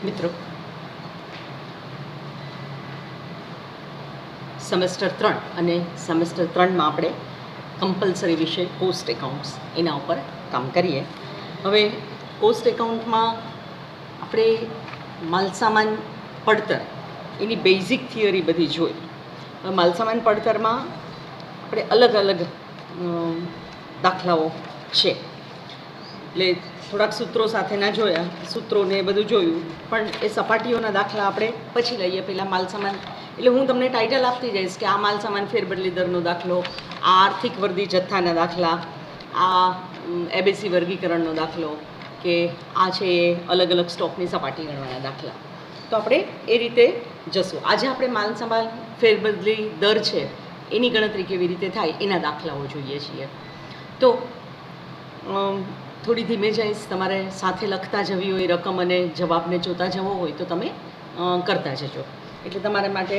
મિત્રો, સેમેસ્ટર 3 અને સેમેસ્ટર 3માં આપણે કમ્પલસરી વિષય કોસ્ટ એકાઉન્ટ્સ એના ઉપર કામ કરીએ. હવે કોસ્ટ એકાઉન્ટમાં આપણે માલસામાન પડતર એની બેઝિક થિયરી બધી જોઈ. માલસામાન પડતરમાં આપણે અલગ અલગ દાખલાઓ છે, એટલે થોડાક સૂત્રો સાથેના જોયા, સૂત્રોને એ બધું જોયું, પણ એ સપાટીઓના દાખલા આપણે પછી લઈએ. પહેલાં માલસામાન એટલે હું તમને ટાઇટલ આપતી જઈશ કે આ માલસામાન ફેરબદલી દરનો દાખલો, આ આર્થિક વર્દી જથ્થાના દાખલા, આ એબીસી વર્ગીકરણનો દાખલો, કે આ છે એ અલગ અલગ સ્ટોકની સપાટી ગણવાના દાખલા. તો આપણે એ રીતે જશું. આજે આપણે માલસામાન ફેરબદલી દર છે એની ગણતરી કેવી રીતે થાય એના દાખલાઓ જોઈએ છીએ. તો થોડી ધીમે જઈશ. તમારે સાથે લખતા જવી હોય રકમ અને જવાબને જોતા જવો હોય તો તમે કરતા જજો, એટલે તમારા માટે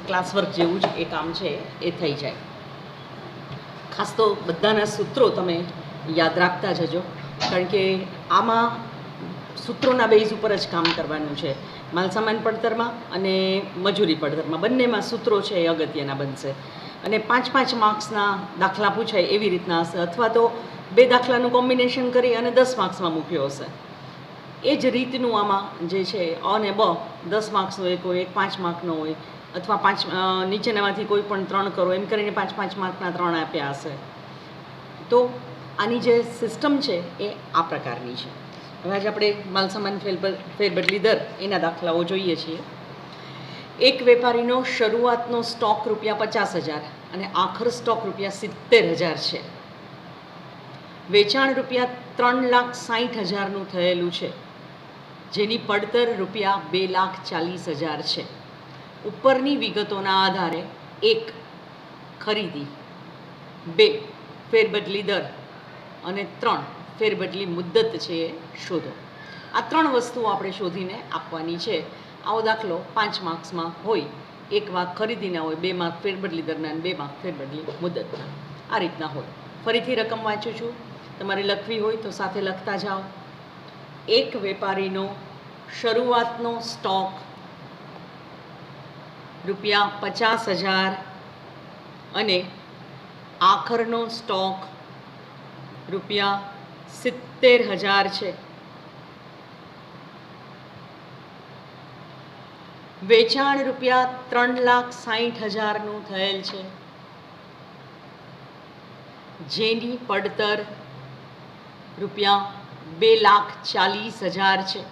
ક્લાસવર્ક જેવું જ એ કામ છે એ થઈ જાય. ખાસ તો બધાના સૂત્રો તમે યાદ રાખતા જજો, કારણ કે આમાં સૂત્રોના બેઝ ઉપર જ કામ કરવાનું છે. માલસામાન પડતરમાં અને મજૂરી પડતરમાં બંનેમાં સૂત્રો છે એ અગત્યના બનશે. અને 5-5 માર્ક્સના દાખલા પૂછાય એવી રીતના હશે, અથવા તો 2 દાખલાનું કોમ્બિનેશન કરી અને 10 માર્ક્સમાં મૂક્યો હશે. એ જ રીતનું આમાં જે છે અ ને બ 10 માર્ક્સનો એક હોય, એક 5 માર્કનો હોય, અથવા 5 નીચેનામાંથી કોઈ પણ 3 કરો, એમ કરીને 5-5 માર્કના 3 આપ્યા હશે. તો આની જે સિસ્ટમ છે એ આ પ્રકારની છે. હવે આજે આપણે માલસામાન ફેરબદલી દર એના દાખલાઓ જોઈએ છીએ. એક વેપારીનો શરૂઆતનો સ્ટોક ₹50,000 અને આખર સ્ટોક ₹70,000 છે. વેચાણ ₹3,60,000નું થયેલું છે, જેની પડતર ₹2,40,000 છે. ઉપરની વિગતોના આધારે 1. ખરીદી, 2. ફેરબદલી દર અને 3. ફેરબદલી મુદ્દત છે એ શોધો. આ 3 વસ્તુઓ આપણે શોધીને આપવાની છે. આવો દાખલો 5 માર્ક્સમાં હોય. 1 માર્ક ખરીદીના હોય, 2 માર્ક ફેરબદલી દરના, 2 માર્ક ફેરબદલી મુદ્દતના. આ રીતના હોય. ફરીથી રકમ વાંચું છું, તમારે લખવી હોય તો સાથે લખતા જાઓ. એક વેપારીનો શરૂઆતનો સ્ટોક ₹50,000 અને આખરનો સ્ટોક ₹70,000 છે. વેચાણ ₹3,60,000નું થયેલ છે, જેની પડતર ₹2,40,000 છે.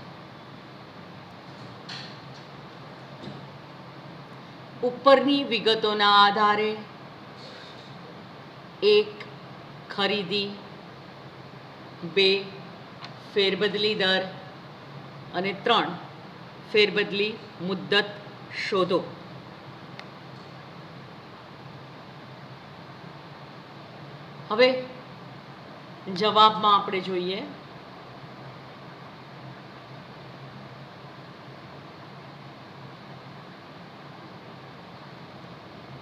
ઉપરની વિગતોના આધારે 1. ખરીદી, 2. ફેરબદલી દર અને 3. ફેરબદલી મુદ્દત શોધો. હવે જવાબમાં આપણે જોઈએ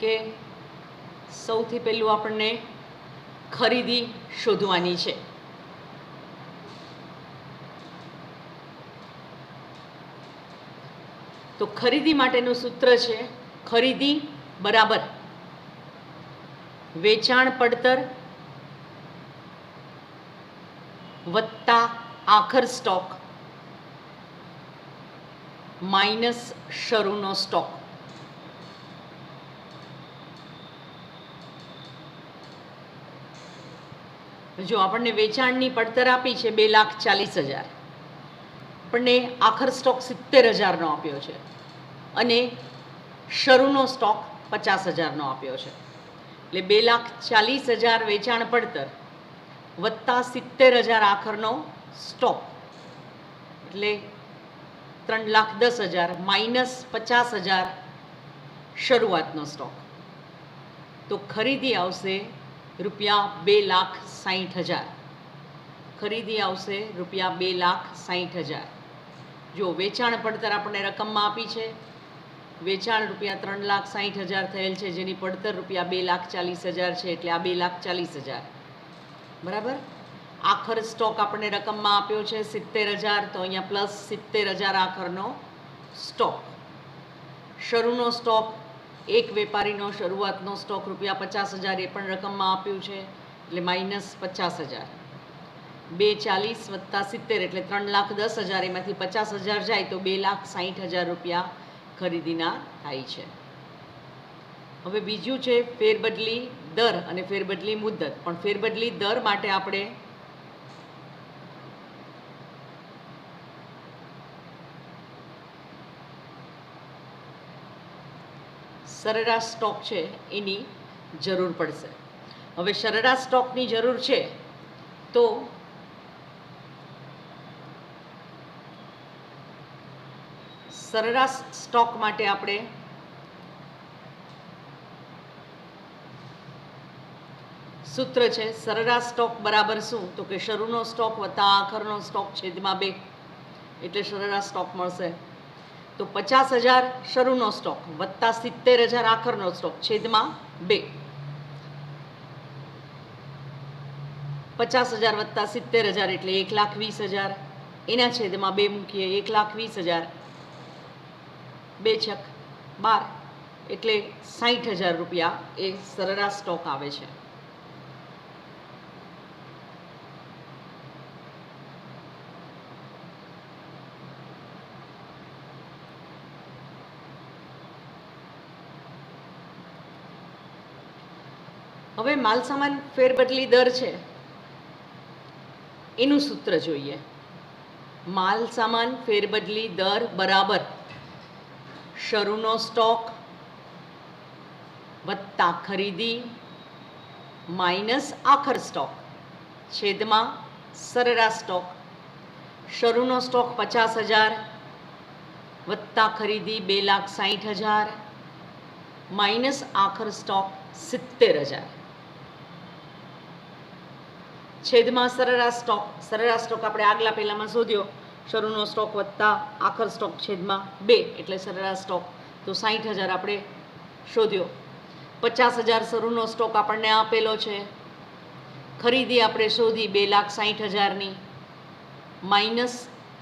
કે સૌથી પહેલું આપણને ખરીદી શોધવાની છે. તો ખરીદી માટેનું સૂત્ર છે ખરીદી બરાબર વેચાણ પડતર વત્તા આખર સ્ટોક માઇનસ શરૂનો સ્ટોક. જો આપણને વેચાણની પડતર આપી છે 2,40,000, આપણને આખર સ્ટોક 70,000નો આપ્યો છે અને શરૂનો સ્ટોક 50,000નો આપ્યો છે. એટલે 2,40,000 વેચાણ પડતર વત્તા 70,000 આખરનો સ્ટોક, એટલે 3,10,000 માઇનસ 50,000 શરૂઆતનો સ્ટોક. તો ખરીદી આવશે ₹2,60,000. ખરીદી આવશે ₹2,60,000. જો વેચાણ પડતર આપણને રકમમાં આપી છે, વેચાણ ₹3,60,000 થયેલ છે, જેની પડતર ₹2,40,000 છે, એટલે આ 2,40,000 બરાબર. આખર સ્ટોક આપણને રકમમાં આપ્યો છે 70,000, તો અહીંયા પ્લસ 70,000 આખરનો સ્ટોક. શરૂનો સ્ટોક, એક વેપારીનો શરૂઆતનો સ્ટોક ₹50,000 એ પણ રકમમાં આપ્યું છે એટલે માઇનસ 50,000. 240 વત્તા 70 એટલે 3,10,000, એમાંથી 50,000 જાય તો 2,60,000 રૂપિયા ખરીદીના થાય છે. હવે બીજું છે ફેરબદલી દર અને ફેરબદલી મુદ્દત. પણ ફેરબદલી દર માટે આપણે સરેરાશ સ્ટોક છે એની જરૂર પડશે. હવે સરેરાશ સ્ટોકની જરૂર છે તો સરેરાશ સ્ટોક માટે આપણે સૂત્ર છે સરેરાશ સ્ટોક બરાબર શું, તો કે શરૂનો સ્ટોક વત્તા આખરનો સ્ટોક છેદમાં 2 એટલે સરેરાશ સ્ટોક મળશે. તો 50,000 શરૂનો સ્ટોક વત્તા 70,000 આખરનો સ્ટોક છેદમાં 2. 50,000 વત્તા 70,000 એટલે 1,20,000, એના છેદમાં 2 મૂકીએ 1,20,000, 2 છક 12 એટલે 60,000 રૂપિયા એ સરેરાશ સ્ટોક આવે છે. હવે માલસામાન ફેરબદલી દર છે એનું સૂત્ર જોઈએ. માલસામાન ફેરબદલી દર બરાબર શરૂનો સ્ટોક વત્તા ખરીદી માઇનસ આખર સ્ટોક છેદમાં સરેરાશ સ્ટોક. શરૂનો સ્ટોક 50,000 વત્તા ખરીદી 2,60,000 માઇનસ આખર સ્ટોક 70,000 છેદમાં સરેરાશ સ્ટોક. સરેરાશ સ્ટોક આપણે આગલા પહેલામાં શોધ્યો, શરૂનો સ્ટોક વત્તા આખર સ્ટોક છેદમાં 2 એટલે સરેરાશ સ્ટોક, તો 60,000 આપણે શોધ્યો. 50,000 શરૂનો સ્ટોક આપણને આપેલો છે, ખરીદી આપણે શોધી 2,60,000ની માઇનસ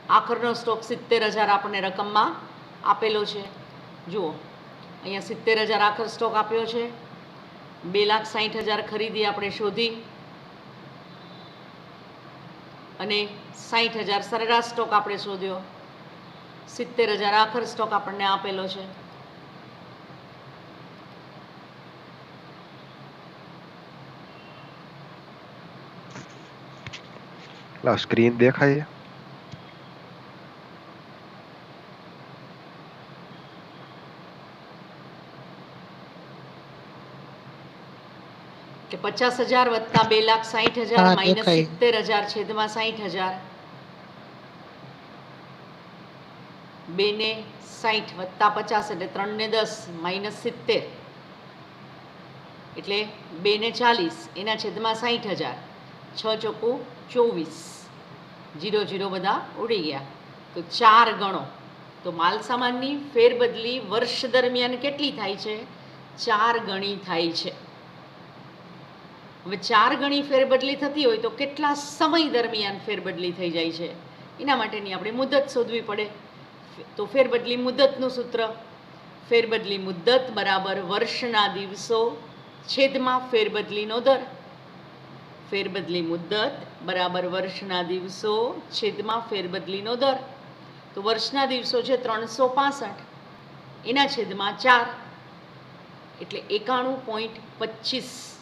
આખરનો સ્ટોક 70,000 આપણને રકમમાં આપેલો છે. જુઓ અહીંયા 70,000 આખર સ્ટોક આપ્યો છે, 2,60,000 ખરીદી આપણે શોધી અને 60,000 સરેરાશ સ્ટોક આપણે શોધ્યો. 70,000 આખર સ્ટોક આપણને આપેલો છે. સ્ક્રીન દેખાય કે 50,000 વત્તા 2,60,000 માઇનસ 70,000 છેદમાં 60,000, 2 ને 60 વત્તા 50 એટલે 3 ને 10 માઇનસ 70 એટલે 2 ને 40 એના છેદમાં 60,000, 6 ચોકું 24, 0 0 બધા ઉડી ગયા તો 4 ગણો. તો માલસામાનની ફેરબદલી વર્ષ દરમિયાન કેટલી થાય છે? 4 ગણી થાય છે. હવે 4 ગણી ફેરબદલી થતી હોય તો કેટલા સમય દરમિયાન ફેરબદલી થઈ જાય છે એના માટેની આપણે મુદત શોધવી પડે. તો ફેરબદલી મુદતનું સૂત્ર ફેરબદલી મુદત બરાબર વર્ષના દિવસો છેદમાં ફેરબદલીનો દર. ફેરબદલી મુદત બરાબર વર્ષના દિવસો છેદમાં ફેરબદલીનો દર. તો વર્ષના દિવસો છે 365, એના છેદમાં 4 એટલે 91.25.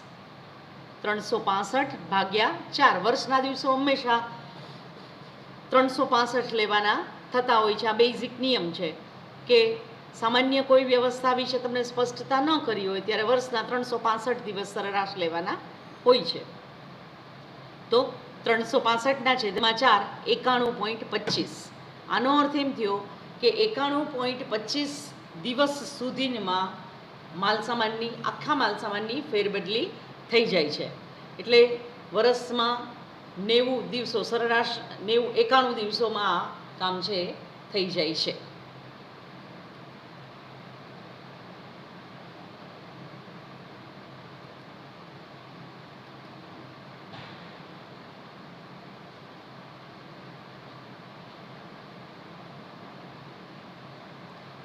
365 ભાગ્યા 4. વર્ષના દિવસો હંમેશા 365 લેવાના થતા હોય છે. આ બેઝિક નિયમ છે કે સામાન્ય કોઈ વ્યવસ્થા વિશે તમને સ્પષ્ટતા ન કરી હોય ત્યારે વર્ષના 365 દિવસ સરેરાશ લેવાના હોય છે. તો 365ના છેદમાં 4 91.25. આનો અર્થ એમ થયો કે 91.25 દિવસ સુધીમાં માલસામાનની આખા માલસામાનની ફેરબદલી થઈ જાય છે. એટલે વર્ષમાં 90 દિવસો સરેરાશ 91 દિવસોમાં આ કામ છે થઈ જાય છે.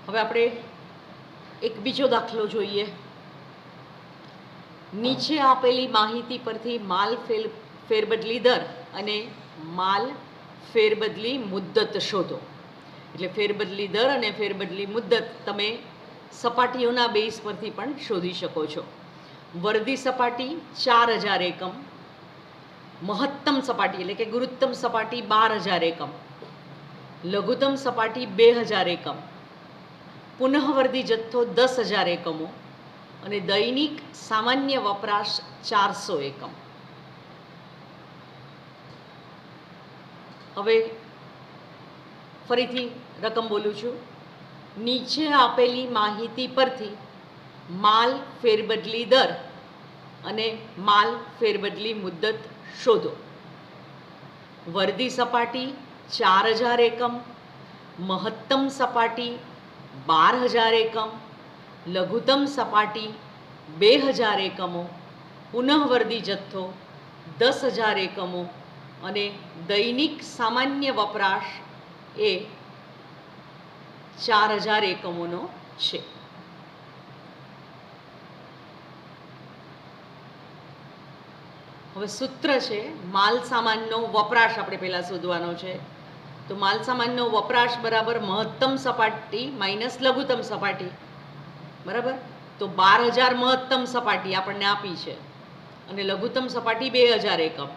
હવે આપણે એક બીજો દાખલો જોઈએ. નીચે આપેલી માહિતી પરથી માલ ફેરબદલી દર અને માલ ફેરબદલી મુદ્દત શોધો. એટલે ફેરબદલી દર અને ફેરબદલી મુદ્દત તમે સપાટીઓના બેઝ પરથી પણ શોધી શકો છો. વર્દી સપાટી 4000 એકમ, મહત્તમ સપાટી એટલે કે ગુરુત્તમ સપાટી 12000 એકમ, લઘુત્તમ સપાટી 2000 એકમ, પુનઃવર્દી જથ્થો 10000 એકમો અને દૈનિક સામાન્ય વપરાશ 400 એકમ. હવે ફરીથી રકમ બોલું છું. નીચે આપેલી માહિતી પરથી માલ ફેરબદલી દર અને માલ ફેરબદલી મુદ્દત શોધો. વર્દી સપાટી 4000 એકમ, મહત્તમ સપાટી 12000 એકમ, લઘુત્તમ સપાટી 2000 એકમો, પુનઃવર્દી જથ્થો 10000 એકમો અને દૈનિક સામાન્ય વપરાશ એ 4000 એકમોનો છે. હવે સૂત્ર છે માલ સામાનનો વપરાશ આપણે પહેલાં શોધવાનો છે. તો માલ સામાનનો વપરાશ બરાબર મહત્તમ સપાટી માઇનસ લઘુત્તમ સપાટી, બરાબર. તો 12000 મહત્તમ સપાટી આપણને આપી છે અને લઘુત્તમ સપાટી 2000 એકમ.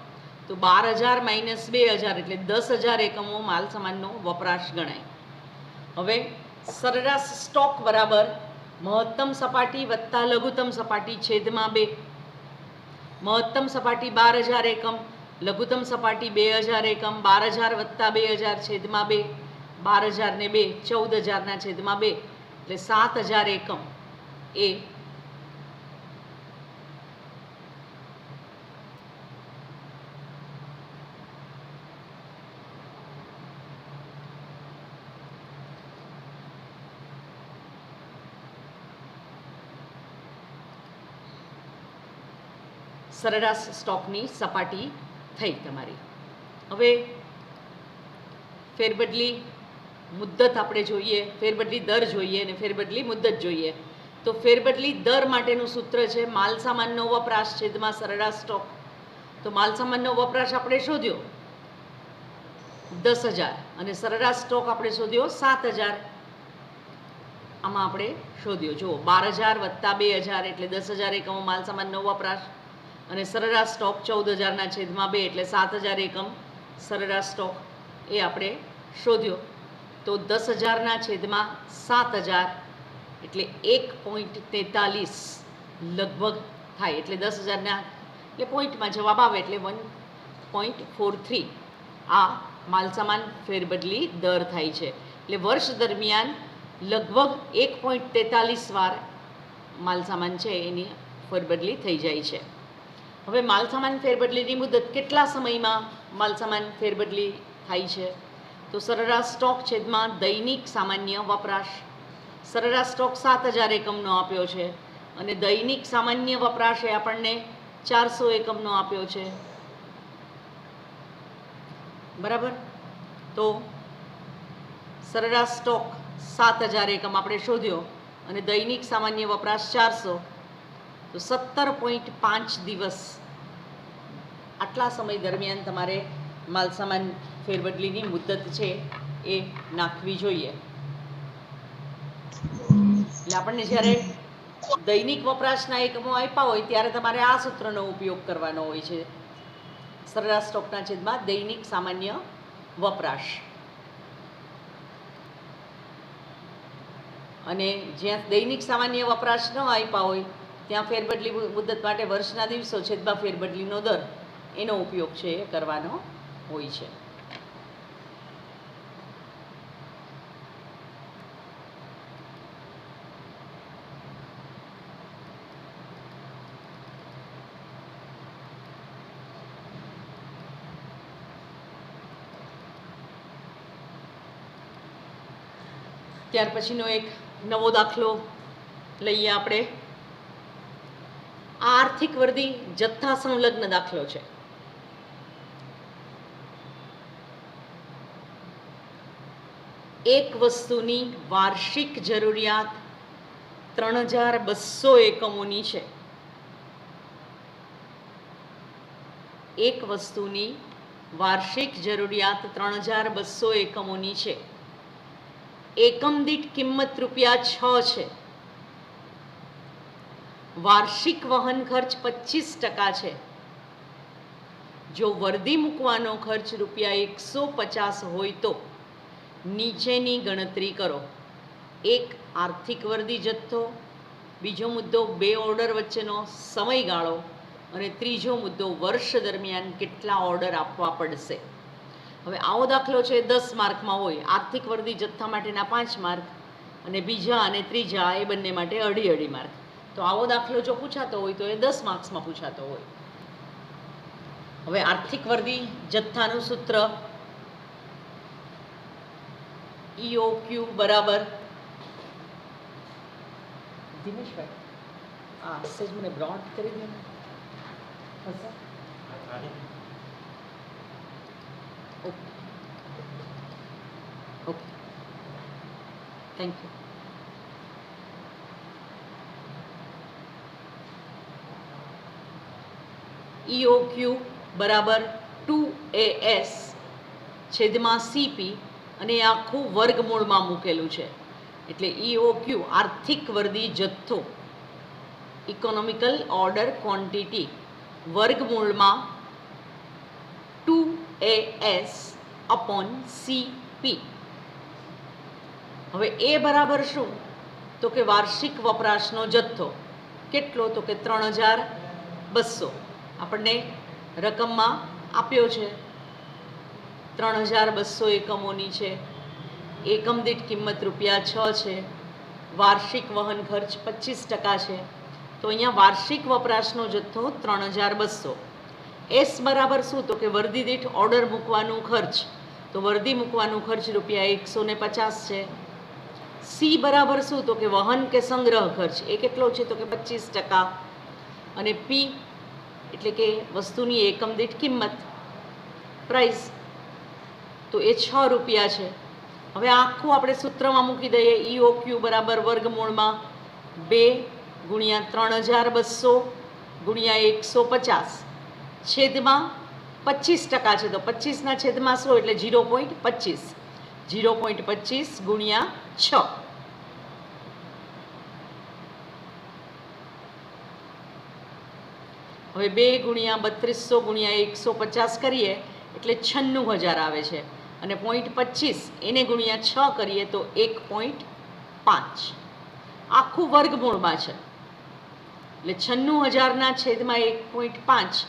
તો 12000 માઇનસ 2000 એટલે 10000 એકમો માલ સામાનનો વપરાશ ગણાય. હવે સરેરાશ સ્ટોક બરાબર મહત્તમ સપાટી વત્તા લઘુત્તમ સપાટી છેદમાં 2. મહત્તમ સપાટી 12000 એકમ, લઘુત્તમ સપાટી 2000 એકમ, 12000 વત્તા 2000 છેદમાં 2, 12000 ને 2 14000 ના છેદમાં 2 એટલે 7000 એકમ એ સરેરાશ સ્ટોકની સપાટી થઈ તમારી. હવે ફેરબદલી મુદ્દત આપણે જોઈએ, ફેરબદલી દર જોઈએ અને ફેરબદલી મુદ્દત જોઈએ. તો ફેરબદલી દર માટેનું સૂત્ર છે માલ સામાનનો વપરાશ છેદમાં સરેરાશ સ્ટોક. તો માલ સામાનનો વપરાશ આપણે શોધ્યો 10000 અને સરેરાશ સ્ટોક આપણે શોધ્યો 7000. આમાં આપણે શોધ્યો જુઓ 12000 વત્તા 2000 એટલે 10000 એકમો માલ સામાનનો વપરાશ અને સરેરાશ સ્ટોક 14000 ના છેદમાં 2 એટલે 7000 એકમ સરેરાશ સ્ટોક એ આપણે શોધ્યો. તો 10000 ના છેદમાં 7000 એટલે 1.43 લગભગ થાય. એટલે 10000 ના એટલે પોઈન્ટમાં જવાબ આવે એટલે 1.43 આ માલસામાન ફેરબદલી દર થાય છે. એટલે વર્ષ દરમિયાન લગભગ 1.43 વાર માલસામાન છે એની ફેરબદલી થઈ જાય છે. હવે માલસામાન ફેરબદલીની મુદત કેટલા સમયમાં માલસામાન ફેરબદલી થાય છે? તો સરેરાશ સ્ટોક છેદમાં દૈનિક સામાન્ય વપરાશ. સરેરાશ સ્ટોક 7000 એકમનો આપ્યો છે અને દૈનિક સામાન્ય વપરાશ એ આપણને 400 એકમનો આપ્યો છે, બરાબર. તો સરેરાશ સ્ટોક 7000 એકમ આપણે શોધ્યો અને દૈનિક સામાન્ય વપરાશ 400, તો 17.5 દિવસ આટલા સમય દરમિયાન તમારે માલસામાન ફેરબદલીની મુદત છે એ નાખવી જોઈએ. એટલે આપણને જ્યારે દૈનિક વપરાશના એકમો આપ્યા હોય ત્યારે તમારે આ સૂત્રનો ઉપયોગ કરવાનો હોય છે, સરેરાશ સ્ટોકના છેદમાં દૈનિક સામાન્ય વપરાશ. અને જ્યાં દૈનિક સામાન્ય વપરાશ ન આપ્યા હોય ત્યાં ફેરબદલી મુદત માટે વર્ષના દિવસો છેદમાં ફેરબદલીનો દર એનો ઉપયોગ છે એ કરવાનો હોય છે. ત્યાર પછીનો એક નવો દાખલો લઈએ આપણે. આ આર્થિક વર્દી જથ્થા સંલગ્ન દાખલો છે. એક વસ્તુની વાર્ષિક જરૂરિયાત 3200 એકમોની છે. એક વસ્તુની વાર્ષિક જરૂરિયાત 3200 એકમોની છે. એકમ દીઠ કિંમત ₹6 છે. વાર્ષિક વહન ખર્ચ 25% છે. જો વર્દી મૂકવાનો ખર્ચ ₹150 હોય તો નીચેની ગણતરી કરો. એક, આર્થિક વર્દી જથ્થો. બીજો મુદ્દો, 2 ઓર્ડર વચ્ચેનો સમયગાળો. અને ત્રીજો મુદ્દો, વર્ષ દરમિયાન કેટલા ઓર્ડર આપવા પડશે. હવે આવો દાખલો છે 10 માર્કમાં હોય. આર્થિક વર્દી જથ્થા માટેના 5 માર્ક અને બીજા અને ત્રીજા એ બંને માટે 2.5 માર્ક. તો આવો દાખલો જો પૂછાતો હોય તો એ 10 માર્ક્સમાં પૂછાતો હોય. હવે આર્થિક વર્દી જથ્થાનું સૂત્ર EOQ બરાબર, દિનેશભાઈ આ સેજ મને બ્રોડ કરી દો ને. Okay okay, thank you. EOQ બરાબર 2AS છેદમાં CP અને એ આખું વર્ગમૂળમાં મૂકેલું છે. એટલે EOQ આર્થિક વર્દી જથ્થો, ઇકોનોમિકલ ઓર્ડર ક્વોન્ટિટી, વર્ગમૂળમાં 2AS અપોન CP. હવે એ બરાબર શું? તો કે વાર્ષિક વપરાશનો જથ્થો. કેટલો? તો કે 3200. આપણને રકમમાં આપ્યો છે 3200 એકમોની છે. એકમ દીઠ કિંમત ₹6 છે. વાર્ષિક વહન ખર્ચ 25% છે. તો અહીંયા વાર્ષિક વપરાશનો જથ્થો 3200. એસ બરાબર શું? તો કે વર્દી દીઠ ઓર્ડર મૂકવાનું ખર્ચ. તો વર્દી મૂકવાનું ખર્ચ ₹150 છે. સી બરાબર શું? તો કે વહન કે સંગ્રહ ખર્ચ. એ કેટલો છે? તો કે 25%. અને પી એટલે કે વસ્તુની એકમ દીઠ કિંમત, પ્રાઇસ, તો એ ₹6 છે. હવે આખું આપણે સૂત્રમાં મૂકી દઈએ. EOQ બરાબર વર્ગમૂળમાં 2 ગુણ્યા 3200 ગુણ્યા 150 છેદમાં 25% છે. તો 25ના છેદમાં 100 એટલે 0.25. 0.25 ગુણ્યા 6. હવે 2 ગુણ્યા 3200 ગુણ્યા 150 કરીએ એટલે 96,000 આવે છે. અને 0.25 એને ગુણ્યા 6 કરીએ તો 1.5. આખું વર્ગમૂળમાં છે. એટલે 96,000ના છેદમાં 1.5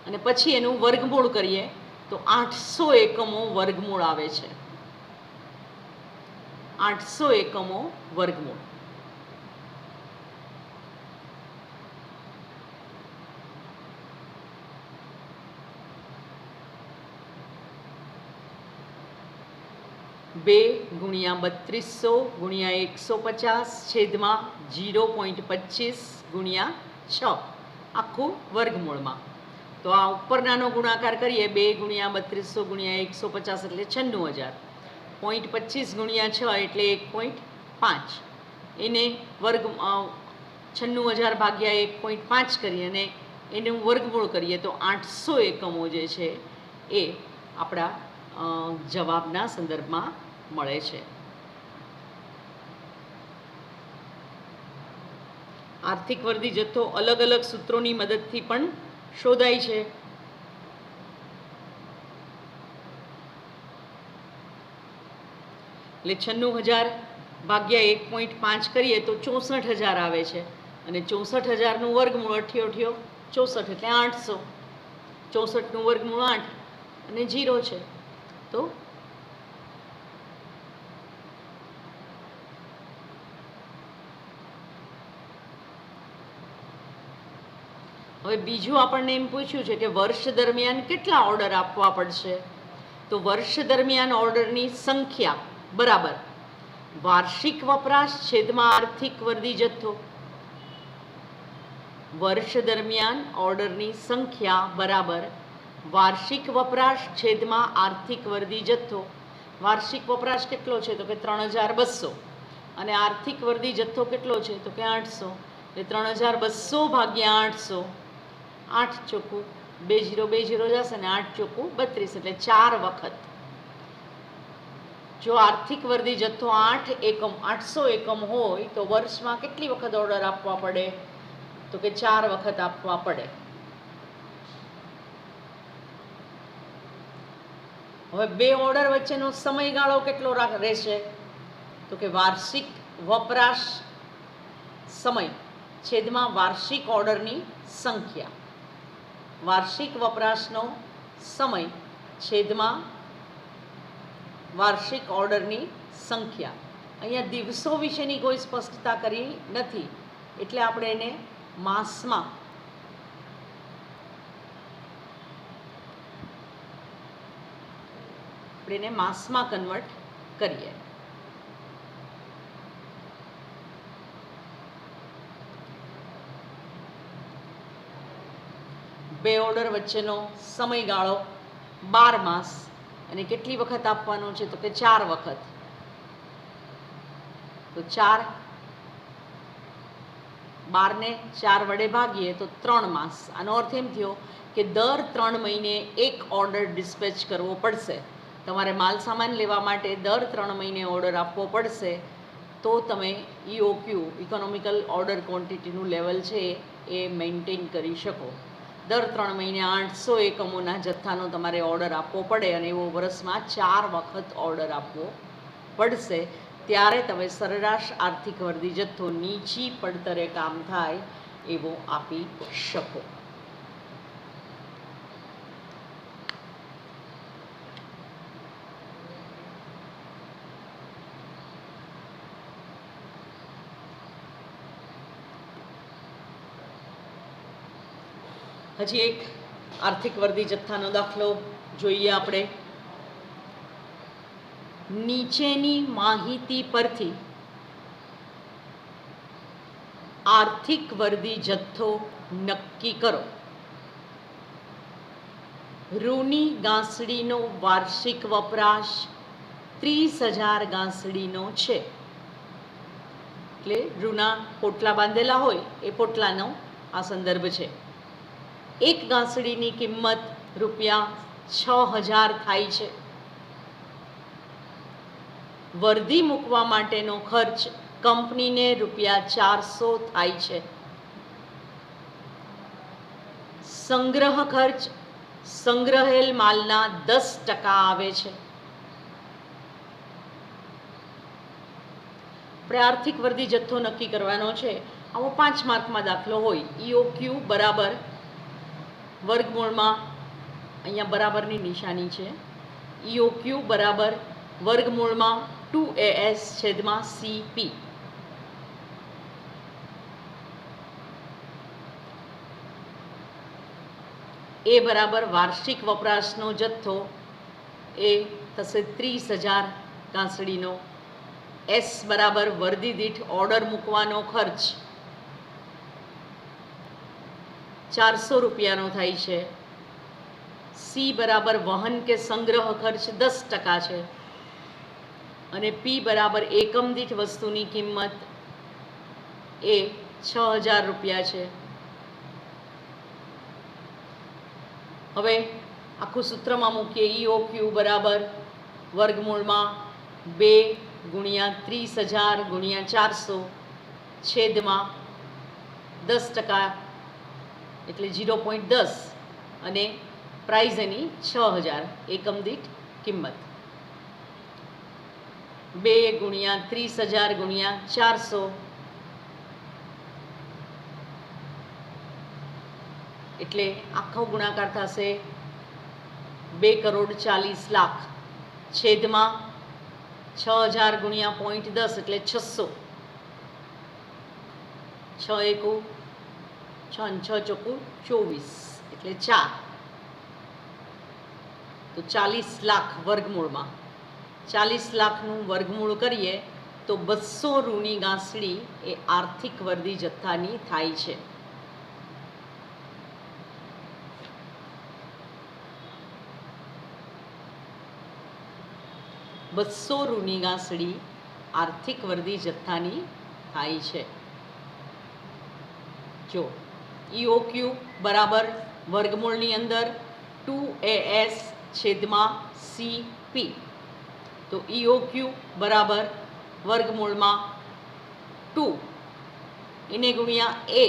અને પછી એનું વર્ગમૂળ કરીએ તો 800 એકમો વર્ગમૂળ આવે છે. 800 એકમો વર્ગમૂળ. બે ગુણ્યા 3200 ગુણ્યા 150 છેદમાં 0.25 ગુણ્યા 6 આખું વર્ગમૂળમાં. તો આ ઉપરનાનો ગુણાકાર કરીએ 2 ગુણ્યા 3200 ગુણ્યા 150 એટલે 96,000. 0.25 ગુણ્યા 6 એટલે 1.5. એને વર્ગ 96,000 ભાગ્યા 1.5 કરીએ અને એનું વર્ગમૂળ કરીએ તો 800 એકમો જે છે એ આપણા જવાબના સંદર્ભમાં મળે છે. આર્થિક વર્દી જથ્થો અલગ અલગ સૂત્રોની મદદથી પણ શોધાય છે. એટલે 96,000 ભાગ્યા 1.5 કરીએ તો 64,000 આવે છે. અને 64,000નું વર્ગમૂળ 8 64 એટલે 800. 64નું વર્ગમૂળ 8 અને 0 છે. તો હવે બીજું આપણને એમ પૂછ્યું છે કે વર્ષ દરમિયાન કેટલા ઓર્ડર આપવા પડશે. તો વર્ષ દરમિયાન ઓર્ડરની સંખ્યા બરાબર વાર્ષિક વપરાશ છેદમાં આર્થિક વર્દી જથ્થો. વર્ષ દરમિયાન ઓર્ડરની સંખ્યા બરાબર વાર્ષિક વપરાશ છેદમાં આર્થિક વર્ધી જથ્થો. વાર્ષિક વપરાશ કેટલો છે? તો કે 3200. અને આર્થિક વર્ધી જથ્થો કેટલો છે? તો કે 800. એટલે 3200 ભાગ્યા 800. 8 ચોખ્ખું 2 0 2 0 જશે ને 8 ચોખ્ખું 32, એટલે 4 વખત. જો આર્થિક વર્ધી જથ્થો 800 એકમ હોય તો વર્ષમાં કેટલી વખત ઓર્ડર આપવા પડે? તો કે 4 વખત આપવા પડે. હવે બે ઓર્ડર વચ્ચેનો સમયગાળો કેટલો રહેશે? તો કે વાર્ષિક વપરાશ સમય છેદમાં વાર્ષિક ઓર્ડરની સંખ્યા. વાર્ષિક વપરાશનો સમય છેદમાં વાર્ષિક ઓર્ડરની સંખ્યા. અહીંયા દિવસો વિશેની કોઈ સ્પષ્ટતા કરી નથી, એટલે આપણે એને માસમાં કન્વર્ટ કરીએ. બે ઓર્ડર વચ્ચેનો સમયગાળો 12 માસ અને કેટલી વખત આપવાનો છે? તો કે 4 વખત. તો 4 12 ને 4 વડે ભાગીએ તો 3 માસ. આનો અર્થ એમ થયો કે દર 3 મહિને એક ઓર્ડર ડિસ્પેચ કરવો પડશે. તમારે માલ સામાન લેવા માટે દર 3 મહિને ઓર્ડર આપવો પડશે, તો તમે EOQ ઇકોનોમિકલ ઓર્ડર ક્વોન્ટિટીનું લેવલ છે એ મેન્ટેન કરી શકો. દર 3 મહિને 800 એકમોના જથ્થાનો તમારે ઓર્ડર આપવો પડે, અને એવો વર્ષમાં 4 વખત ઓર્ડર આપવો પડશે. ત્યારે તમે સરેરાશ આર્થિક વર્ધી જથ્થો નીચી પડતરે કામ થાય એવો આપી શકો. હજી એક આર્થિક વર્ધી જથ્થાનો દાખલો જોઈએ આપણે. નીચેની માહિતી પરથી આર્થિક વર્ધી જથ્થો નક્કી કરો. રૂની ગાંસડીનો વાર્ષિક વપરાશ 30,000 ગાંસડીનો છે. એટલે રૂના પોટલા બાંધેલા હોય એ પોટલાનો આ સંદર્ભ છે. એક ગાંસડીની કિંમત ₹6,000 થાય છે. વર્ધી મૂકવા માટેનો ખર્ચ કંપનીને ₹400 થાય છે. સંગ્રહ ખર્ચ સંગ્રહેલ માલના 10% આવે છે. આપણે આર્થિક વર્ધી જથ્થો નક્કી કરવાનો છે. આવો 5 માર્કમાં દાખલો હોય. EOQ બરાબર વર્ગમૂળમાં, અહીંયા બરાબરની નિશાની છે. EOQ બરાબર વર્ગમૂળમાં 2AS છેદમાં CP. એ બરાબર વાર્ષિક વપરાશનો જથ્થો એ થશે 30,000 ગાંસડીનો. S બરાબર વર્દી દીઠ ઓર્ડર મૂકવાનો ખર્ચ ₹400 થાય છે. C બરાબર વહન કે સંગ્રહ ખર્ચ 10% છે. અને P બરાબર એકમ દીઠ વસ્તુની કિંમત એ ₹6,000 છે. હવે આખું સૂત્રમાં મૂકીએ. EOQ બરાબર વર્ગમૂળમાં 2 ગુણ્યા 30,000 ગુણ્યા 400 છેદમાં 10%, એટલે 0.10, અને પ્રાઇઝ એની 6,000 એકમ દીઠ કિંમત. 2 ગુણ્યા 30,000 ગુણ્યા 400 એટલે આખો ગુણાકાર થશે 2,40,00,000 છેદમાં 6,000 ગુણ્યા 0.10 એટલે 600. 6 એકુ 6 6 ચોખ્ખું 24 એટલે 4. તો 40 લાખ વર્ગમૂળમાં 40 લાખનું વર્ગમૂળ કરીએ તો 200 રૂની ગાંસડી એ આર્થિક વર્ધી જથ્થાની થાય છે. 200 રૂની ગાંસડી આર્થિક વર્ધી જથ્થાની થાય છે. જો EOQ બરાબર વર્ગમૂળની અંદર 2AS છેદમાં CP. તો EOQ બરાબર વર્ગમૂળમાં 2 એને ગુણ્યા એ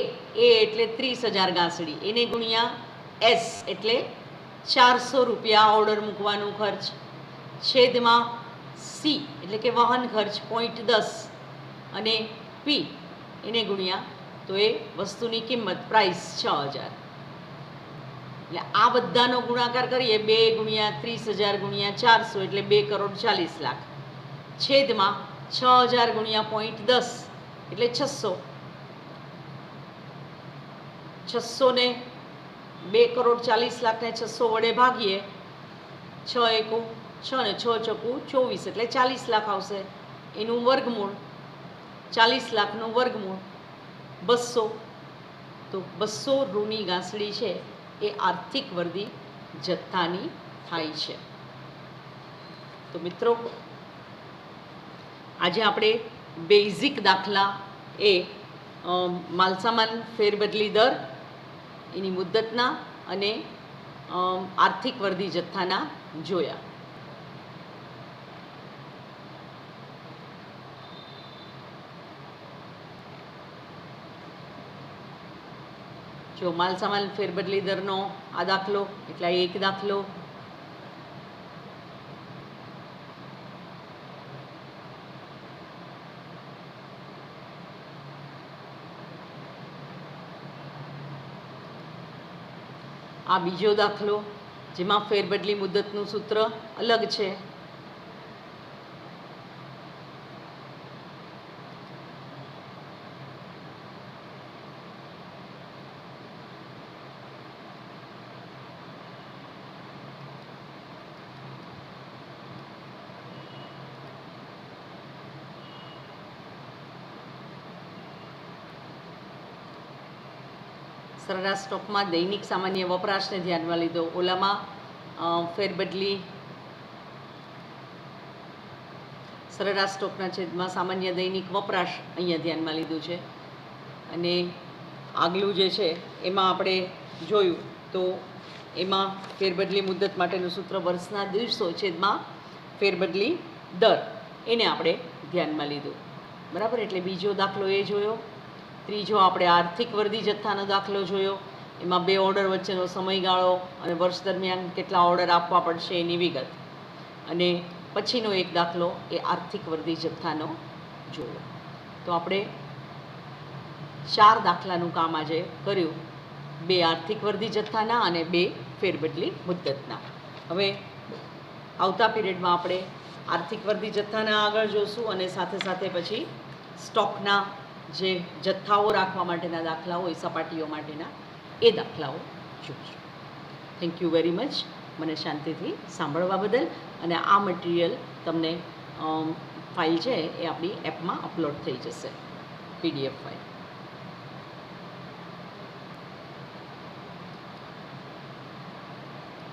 એટલે 30,000 ગાંસડી, એને ગુણ્યા S એટલે 400 રૂપિયા ઓર્ડર મૂકવાનો ખર્ચ, છેદમાં C એટલે કે વહન ખર્ચ 0.10 અને P એને ગુણ્યા તો એ વસ્તુની કિંમત પ્રાઇસ 6,000. એટલે આ બધાનો ગુણાકાર કરીએ 2 ગુણ્યા 30,000 ગુણ્યા 400 એટલે 2,40,00,000, છેદમાં 6,000 ગુણ્યા 0.10 એટલે 600. 600 ને 2,40,00,000 ને 600 વડે ભાગીએ, 6 એકુ 6 ને 6 ચોકુ 24 એટલે 40,00,000 આવશે. એનું વર્ગમૂળ 40,00,000નું વર્ગમૂળ 200. તો 200 રૂની ગાંસડી છે એ આર્થિક વર્ધી જથ્થાની થાય છે. તો મિત્રો આજે આપણે બેઝિક દાખલા એ માલસામાન ફેરબદલી દર, એની મુદ્દતના અને આર્થિક વર્ધી જથ્થાના જોયા. જો માલસામાન ફેરબદલી દરનો આ દાખલો એટલે એક દાખલો, આ બીજો દાખલો જેમાં ફેરબદલી મુદ્દતનું સૂત્ર અલગ છે. સરેરાશ સ્ટોકમાં દૈનિક સામાન્ય વપરાશને ધ્યાનમાં લીધો, ઓલામાં ફેરબદલી સરેરાશ સ્ટોકના છેદમાં સામાન્ય દૈનિક વપરાશ અહીંયા ધ્યાનમાં લીધું છે. અને આગલું જે છે એમાં આપણે જોયું તો એમાં ફેરબદલી મુદ્દત માટેનું સૂત્ર વર્ષના દિવસો છેદમાં ફેરબદલી દર, એને આપણે ધ્યાનમાં લીધું. બરાબર, એટલે બીજો દાખલો એ જોયો. ત્રીજો આપણે આર્થિક વર્ધી જથ્થાનો દાખલો જોયો, એમાં 2 ઓર્ડર વચ્ચેનો સમયગાળો અને વર્ષ દરમિયાન કેટલા ઓર્ડર આપવા પડશે એની વિગત. અને પછીનો એક દાખલો એ આર્થિક વર્ધી જથ્થાનો જોયો. તો આપણે 4 દાખલાનું કામ આજે કર્યું, 2 આર્થિક વર્ધી જથ્થાના અને 2 ફેરબદલી મુદ્દતના. હવે આવતા પીરિયડમાં આપણે આર્થિક વર્ધી જથ્થાના આગળ જોશું અને સાથે સાથે પછી સ્ટોકના જે જથ્થાઓ રાખવા માટેના દાખલાઓ હોય, સપાટીઓ માટેના, એ દાખલાઓ જોઈશું. થેન્ક યુ વેરી મચ મને શાંતિથી સાંભળવા બદલ. અને આ મટીરિયલ તમને ફાઇલ છે એ આપણી એપમાં અપલોડ થઈ જશે, PDF ફાઇલ.